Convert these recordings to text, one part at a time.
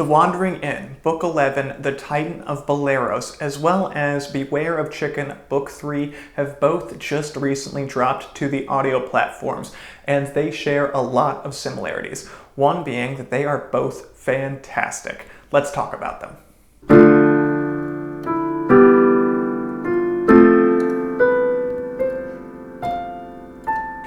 The Wandering Inn, Book 11, The Titan of Belleros, as well as Beware of Chicken, Book 3, have both just recently dropped to the audio platforms, and they share a lot of similarities, one being that they are both fantastic. Let's talk about them.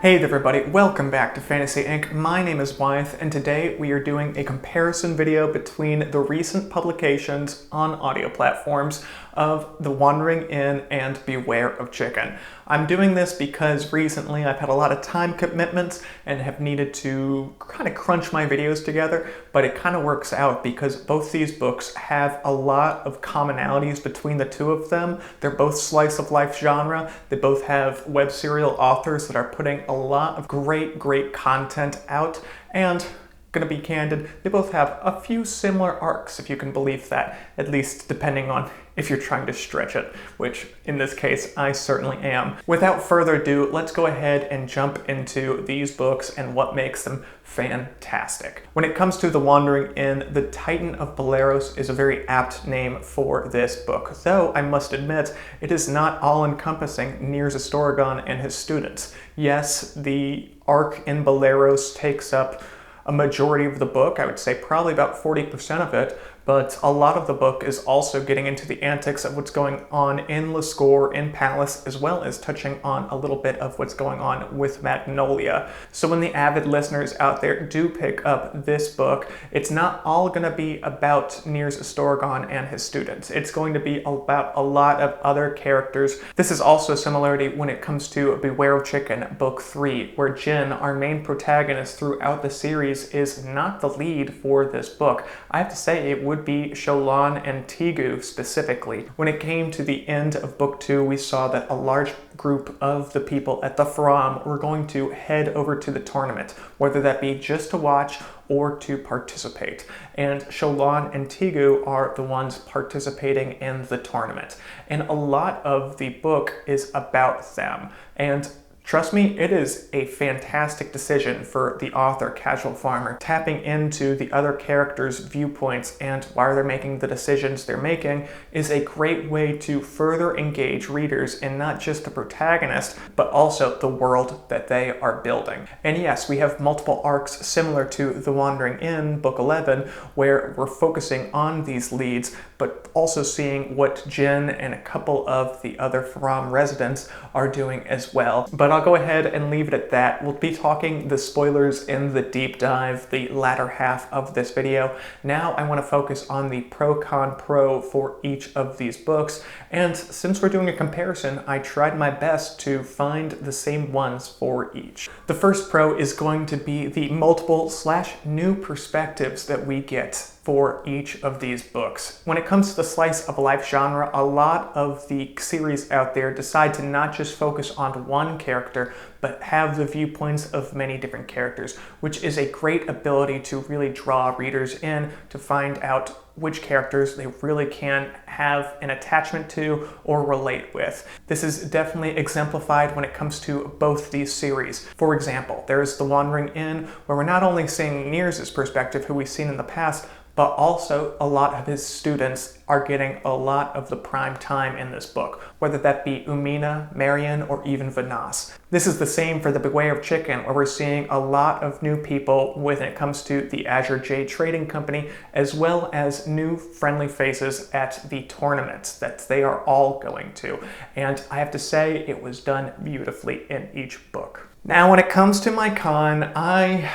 Hey there everybody, welcome back to Fantasy Inc. My name is Wyeth, and today we are doing a comparison video between the recent publications on audio platforms of The Wandering Inn and Beware of Chicken. I'm doing this because recently I've had a lot of time commitments and have needed to kind of crunch my videos together, but it kind of works out because both these books have a lot of commonalities between the two of them. They're both slice of life genre. They both have web serial authors that are putting a lot of great content out, and gonna be candid, they both have a few similar arcs, if you can believe that, at least depending on if you're trying to stretch it, which in this case I certainly am. Without further ado, let's go ahead and jump into these books and what makes them fantastic. When it comes to The Wandering Inn, The Titan of Belleros is a very apt name for this book, though I must admit it is not all-encompassing near Astorgon and his students. Yes, the arc in Belleros takes up a majority of the book, I would say probably about 40% of it, but a lot of the book is also getting into the antics of what's going on in Lascore, in Palace, as well as touching on a little bit of what's going on with Magnolia. So when the avid listeners out there do pick up this book, it's not all going to be about Nirs Astorgon and his students. It's going to be about a lot of other characters. This is also a similarity when it comes to Beware of Chicken, Book 3, where Jin, our main protagonist throughout the series, is not the lead for this book. I have to say it would be Shollan and Teegu specifically. When it came to the end of Book 2, we saw that a large group of the people at the Fram were going to head over to the tournament, whether that be just to watch or to participate. And Shollan and Teegu are the ones participating in the tournament. And a lot of the book is about them. And trust me, it is a fantastic decision for the author, Casual Farmer, tapping into the other characters' viewpoints and why they're making the decisions they're making is a great way to further engage readers in not just the protagonist, but also the world that they are building. And yes, we have multiple arcs similar to The Wandering Inn, Book 11, where we're focusing on these leads, but also seeing what Jin and a couple of the other Fram residents are doing as well. But I'll go ahead and leave it at that. We'll be talking the spoilers in the deep dive, the latter half of this video. Now I want to focus on the pro-con pro for each of these books, and since we're doing a comparison, I tried my best to find the same ones for each. The first pro is going to be the multiple / new perspectives that we get for each of these books. When it comes to the slice of life genre, a lot of the series out there decide to not just focus on one character, but have the viewpoints of many different characters, which is a great ability to really draw readers in to find out which characters they really can have an attachment to or relate with. This is definitely exemplified when it comes to both these series. For example, there's The Wandering Inn, where we're not only seeing Nirs' perspective, who we've seen in the past, but also a lot of his students are getting a lot of the prime time in this book, whether that be Umina, Marion, or even Vanas. This is the same for the Beware of Chicken, where we're seeing a lot of new people when it comes to the Azure Jade Trading Company, as well as new friendly faces at the tournaments that they are all going to. And I have to say, it was done beautifully in each book. Now, when it comes to my con, I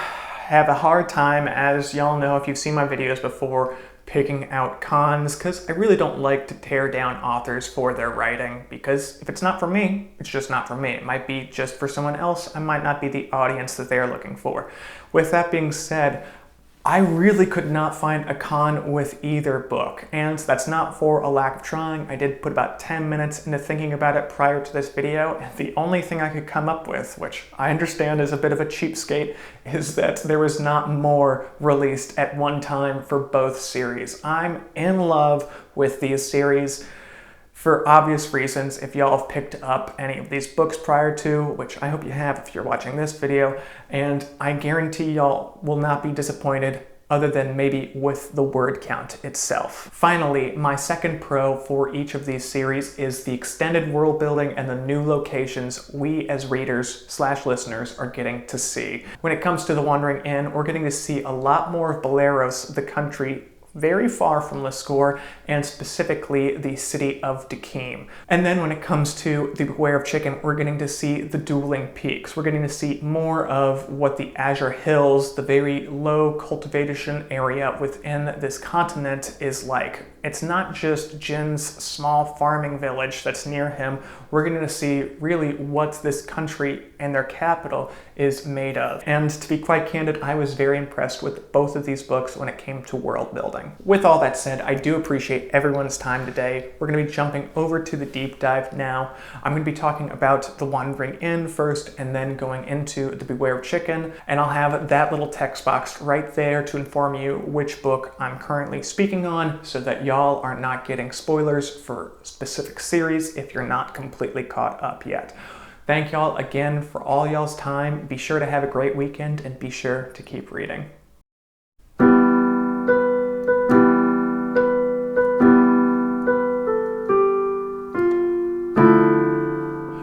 have a hard time, as y'all know if you've seen my videos before, picking out cons, because I really don't like to tear down authors for their writing, because if it's not for me, it's just not for me. It might be just for someone else. I might not be the audience that they're looking for. With that being said, I really could not find a con with either book, and that's not for a lack of trying. I did put about 10 minutes into thinking about it prior to this video, and the only thing I could come up with, which I understand is a bit of a cheapskate, is that there was not more released at one time for both series. I'm in love with these series. For obvious reasons, if y'all have picked up any of these books prior to, which I hope you have if you're watching this video, and I guarantee y'all will not be disappointed other than maybe with the word count itself. Finally, my second pro for each of these series is the extended world building and the new locations we as readers/listeners are getting to see. When it comes to The Wandering Inn, we're getting to see a lot more of Baleros, the country very far from Lascaux, and specifically the city of Dekim. And then when it comes to the Beware of Chicken, we're getting to see the dueling peaks. We're getting to see more of what the Azure Hills, the very low cultivation area within this continent, is like. It's not just Jin's small farming village that's near him. We're getting to see really what this country and their capital is made of. And to be quite candid, I was very impressed with both of these books when it came to world building. With all that said, I do appreciate everyone's time today. We're going to be jumping over to the deep dive now. I'm going to be talking about The Wandering Inn first, and then going into the Beware of Chicken, and I'll have that little text box right there to inform you which book I'm currently speaking on, so that y'all are not getting spoilers for specific series if you're not completely caught up yet. Thank y'all again for all y'all's time. Be sure to have a great weekend, and be sure to keep reading.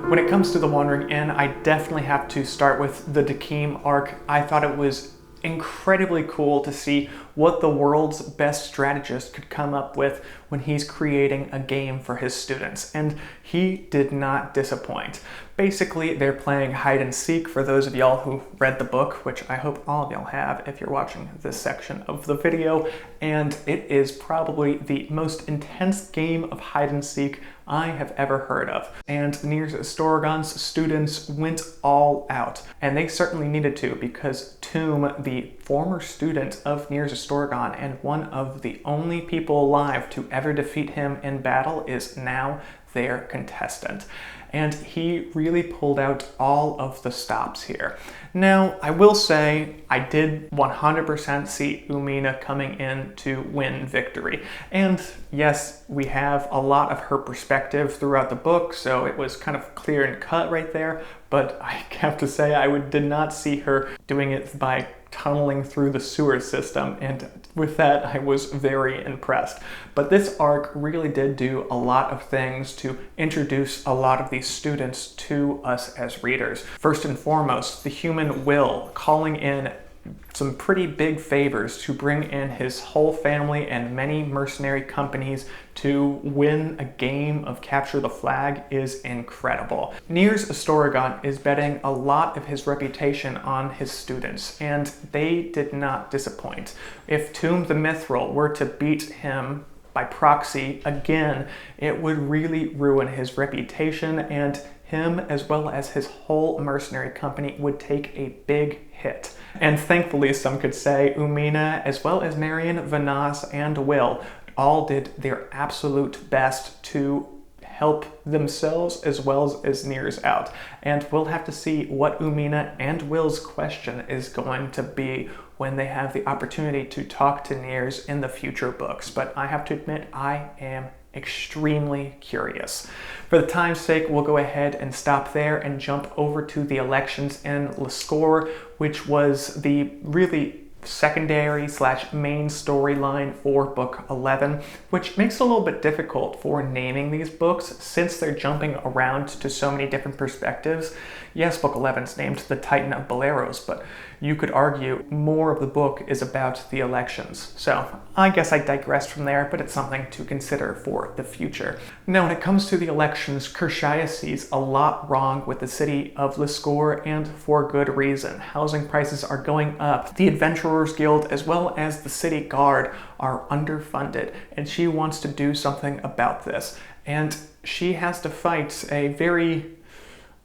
When it comes to The Wandering Inn, I definitely have to start with the Dekim arc. I thought it was incredibly cool to see what the world's best strategist could come up with when he's creating a game for his students, and he did not disappoint. Basically, they're playing hide and seek, for those of y'all who read the book, which I hope all of y'all have if you're watching this section of the video, and it is probably the most intense game of hide and seek I have ever heard of. And Niers Astorgon's students went all out, and they certainly needed to, because Tomb, the former student of Niers Astorgon and one of the only people alive to ever defeat him in battle, is now their contestant. And he really pulled out all of the stops here. Now, I will say I did 100% see Umina coming in to win victory. And yes, we have a lot of her perspective throughout the book, so it was kind of clear and cut right there. But I have to say, I did not see her doing it by tunneling through the sewer system, and with that I was very impressed. But this arc really did do a lot of things to introduce a lot of these students to us as readers. First and foremost, the human Will calling in some pretty big favors to bring in his whole family and many mercenary companies to win a game of Capture the Flag is incredible. Niers Astorgon is betting a lot of his reputation on his students, and they did not disappoint. If Tomb the Mithril were to beat him by proxy again, it would really ruin his reputation, and him as well as his whole mercenary company would take a big hit. And thankfully, some could say, Umina, as well as Marion, Vanas, and Will all did their absolute best to help themselves as well as Niers out. And we'll have to see what Umina and Will's question is going to be when they have the opportunity to talk to Niers in the future books. But I have to admit, I am extremely curious. For the time's sake, we'll go ahead and stop there and jump over to the elections in Lascaux, which was the really secondary / main storyline for book 11, which makes it a little bit difficult for naming these books since they're jumping around to so many different perspectives. Yes, book 11 is named The Titan of Baleros, but you could argue more of the book is about the elections. So I guess I digressed from there, but it's something to consider for the future. Now, when it comes to the elections, Kershaya sees a lot wrong with the city of Lascaux, and for good reason. Housing prices are going up. The Adventurers Guild as well as the city guard are underfunded, and she wants to do something about this. And she has to fight a very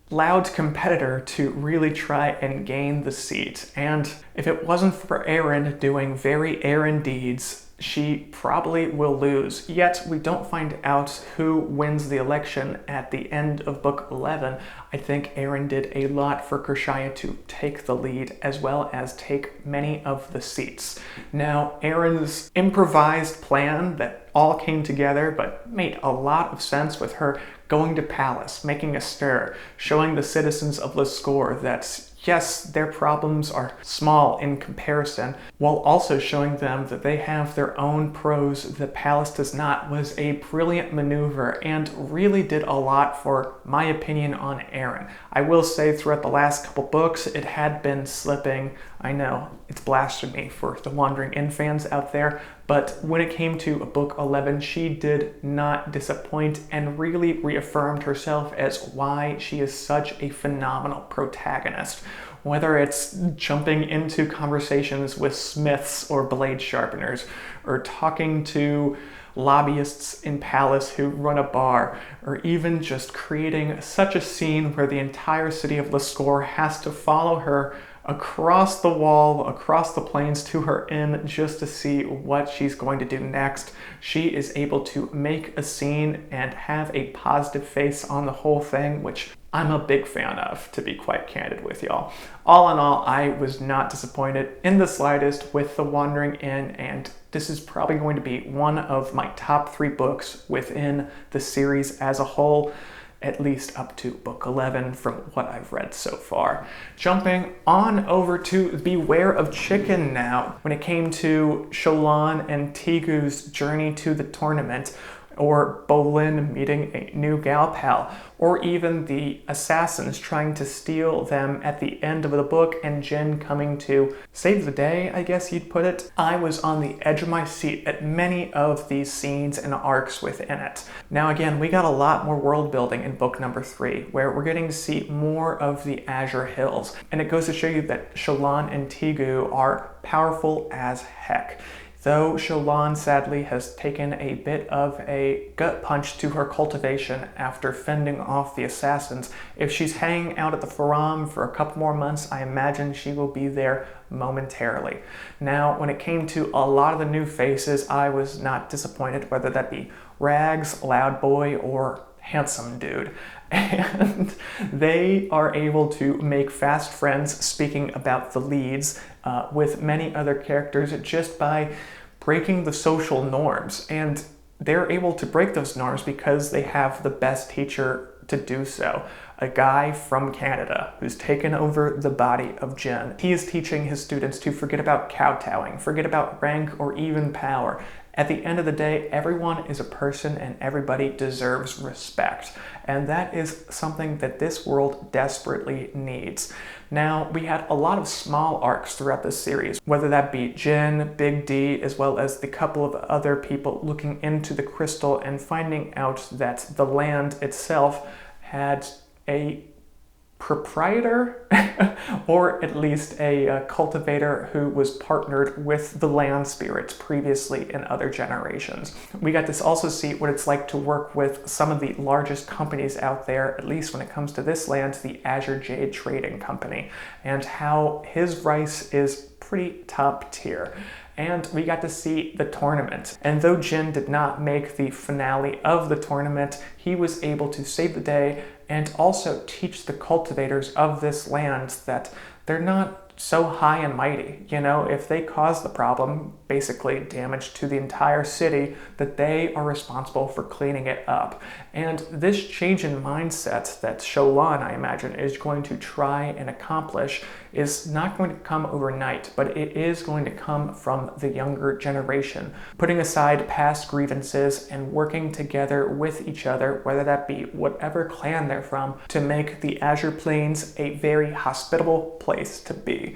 loud competitor to really try and gain the seat. And if it wasn't for Aaron doing very Aaron deeds, she probably will lose. Yet we don't find out who wins the election at the end of book 11. I think Aaron did a lot for Kershaya to take the lead as well as take many of the seats. Now, Aaron's improvised plan that all came together but made a lot of sense with her going to Palace, making a stir, showing the citizens of Lascaux that yes, their problems are small in comparison, while also showing them that they have their own pros that Pallas does not, was a brilliant maneuver and really did a lot for my opinion on Aaron. I will say throughout the last couple books, it had been slipping. I know, it's blasphemy for the Wandering Inn fans out there, but when it came to book 11, she did not disappoint and really reaffirmed herself as why she is such a phenomenal protagonist. Whether it's jumping into conversations with smiths or blade sharpeners, or talking to lobbyists in Pallas who run a bar, or even just creating such a scene where the entire city of Lascore has to follow her across the wall, across the plains to her inn just to see what she's going to do next. She is able to make a scene and have a positive face on the whole thing, which I'm a big fan of, to be quite candid with y'all. All in all, I was not disappointed in the slightest with The Wandering Inn, and this is probably going to be one of my top 3 books within the series as a whole, at least up to book 11 from what I've read so far. Jumping on over to Beware of Chicken now. When it came to Shollan and Teagu's journey to the tournament, or Bolin meeting a new gal pal, or even the assassins trying to steal them at the end of the book and Jin coming to save the day, I guess you'd put it. I was on the edge of my seat at many of these scenes and arcs within it. Now again, we got a lot more world building in book number 3, where we're getting to see more of the Azure Hills, and it goes to show you that Shollan and Teagu are powerful as heck. Though Shollan sadly has taken a bit of a gut punch to her cultivation after fending off the assassins, if she's hanging out at the Faram for a couple more months, I imagine she will be there momentarily. Now, when it came to a lot of the new faces, I was not disappointed, whether that be Rags, Loud Boy, or Handsome Dude. And they are able to make fast friends, speaking about the leads, with many other characters just by breaking the social norms. And they're able to break those norms because they have the best teacher to do so. A guy from Canada who's taken over the body of Jin. He is teaching his students to forget about kowtowing, forget about rank or even power. At the end of the day, everyone is a person and everybody deserves respect. And that is something that this world desperately needs. Now, we had a lot of small arcs throughout this series, whether that be Jin, Big D, as well as the couple of other people looking into the crystal and finding out that the land itself had a proprietor, or at least a cultivator who was partnered with the land spirits previously in other generations. We got to also see what it's like to work with some of the largest companies out there, at least when it comes to this land, the Azure Jade Trading Company, and how his rice is pretty top tier. And we got to see the tournament. And though Jin did not make the finale of the tournament, he was able to save the day and also teach the cultivators of this land that they're not so high and mighty. You know, if they cause the problem, basically damage to the entire city, that they are responsible for cleaning it up. And this change in mindset that Shollan, I imagine, is going to try and accomplish is not going to come overnight, but it is going to come from the younger generation, putting aside past grievances and working together with each other, whether that be whatever clan they're from, to make the Azure Plains a very hospitable place to be.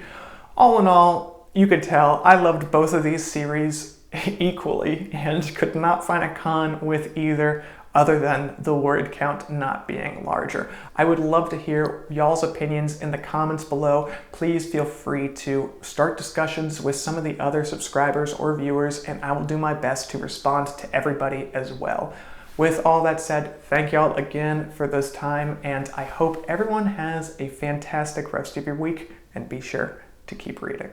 All in all, you could tell I loved both of these series equally and could not find a con with either, other than the word count not being larger. I would love to hear y'all's opinions in the comments below. Please feel free to start discussions with some of the other subscribers or viewers, and I will do my best to respond to everybody as well. With all that said, thank y'all again for this time, and I hope everyone has a fantastic rest of your week, and be sure to keep reading.